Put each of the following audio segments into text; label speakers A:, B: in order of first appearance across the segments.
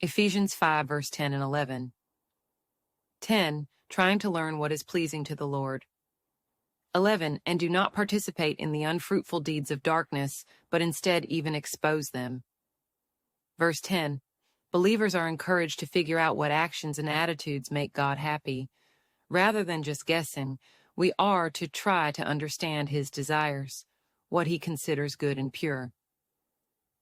A: Ephesians 5, verse 10 and 11. 10. Trying to learn what is pleasing to the Lord. 11. And do not participate in the unfruitful deeds of darkness, but instead even expose them. Verse 10. Believers are encouraged to figure out what actions and attitudes make God happy. Rather than just guessing, we are to try to understand His desires, what He considers good and pure.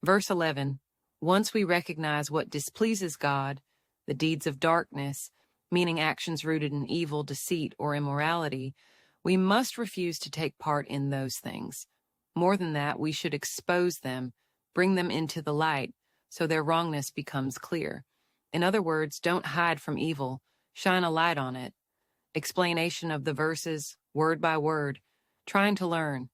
A: Verse 11. Once we recognize what displeases God, the deeds of darkness, meaning actions rooted in evil, deceit, or immorality, we must refuse to take part in those things. More than that, we should expose them, bring them into the light, so their wrongness becomes clear. In other words, don't hide from evil, shine a light on it. Explanation of the verses, word by word, trying to learn.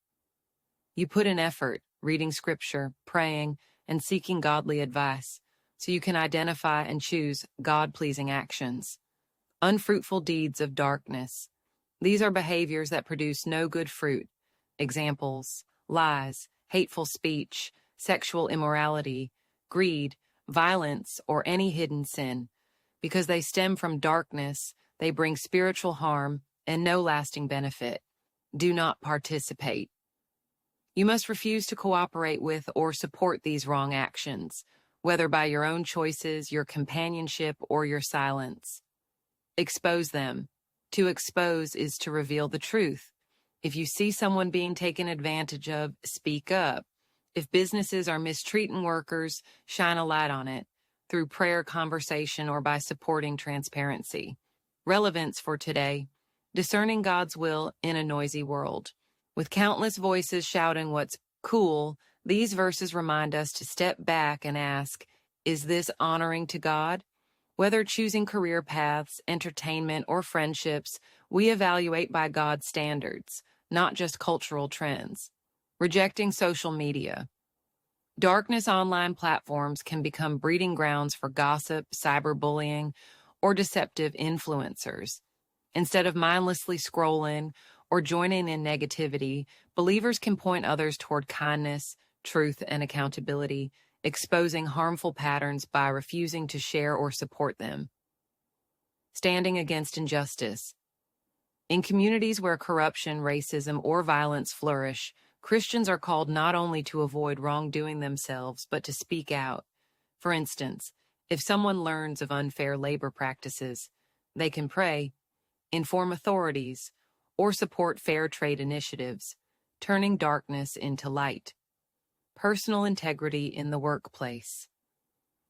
A: You put in effort, reading scripture, praying, and seeking godly advice, so you can identify and choose God-pleasing actions. Unfruitful deeds of darkness. These are behaviors that produce no good fruit. Examples: lies, hateful speech, sexual immorality, greed, violence, or any hidden sin. Because they stem from darkness, they bring spiritual harm and no lasting benefit. Do not participate. You must refuse to cooperate with or support these wrong actions, whether by your own choices, your companionship, or your silence. Expose them. To expose is to reveal the truth. If you see someone being taken advantage of, speak up. If businesses are mistreating workers, shine a light on it, through prayer, conversation, or by supporting transparency. Relevance for today: discerning God's will in a noisy world. With countless voices shouting what's cool, these verses remind us to step back and ask, is this honoring to God? Whether choosing career paths, entertainment, or friendships, we evaluate by God's standards, not just cultural trends. Rejecting social media. Darkness online platforms can become breeding grounds for gossip, cyberbullying, or deceptive influencers. Instead of mindlessly scrolling or joining in negativity, believers can point others toward kindness, truth, and accountability, exposing harmful patterns by refusing to share or support them. Standing against injustice. In communities where corruption, racism, or violence flourish, Christians are called not only to avoid wrongdoing themselves, but to speak out. For instance, if someone learns of unfair labor practices, they can pray, inform authorities, or support fair trade initiatives, turning darkness into light. Personal integrity in the workplace.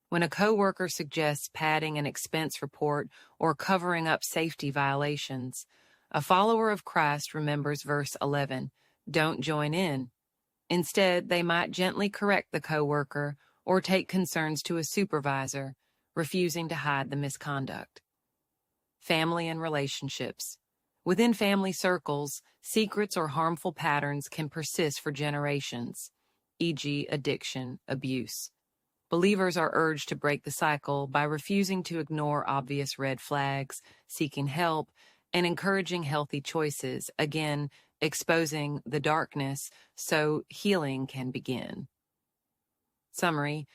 A: When a coworker suggests padding an expense report or covering up safety violations, a follower of Christ remembers verse 11, don't join in. Instead, they might gently correct the coworker or take concerns to a supervisor, refusing to hide the misconduct. Family and relationships. Within family circles, secrets or harmful patterns can persist for generations, e.g., addiction, abuse. Believers are urged to break the cycle by refusing to ignore obvious red flags, seeking help, and encouraging healthy choices, again, exposing the darkness so healing can begin. Summary: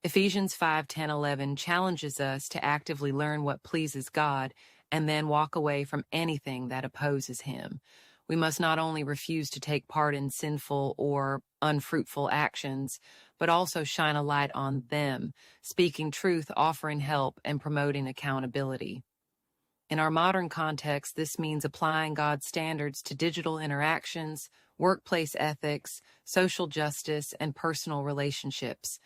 A: Ephesians 5:10-11 challenges us to actively learn what pleases God and then walk away from anything that opposes Him. We must not only refuse to take part in sinful or unfruitful actions, but also shine a light on them, speaking truth, offering help, and promoting accountability. In our modern context, this means applying God's standards to digital interactions, workplace ethics, social justice, and personal relationships.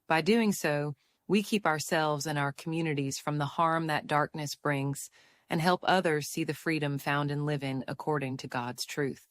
A: By doing so, we keep ourselves and our communities from the harm that darkness brings and help others see the freedom found in living according to God's truth.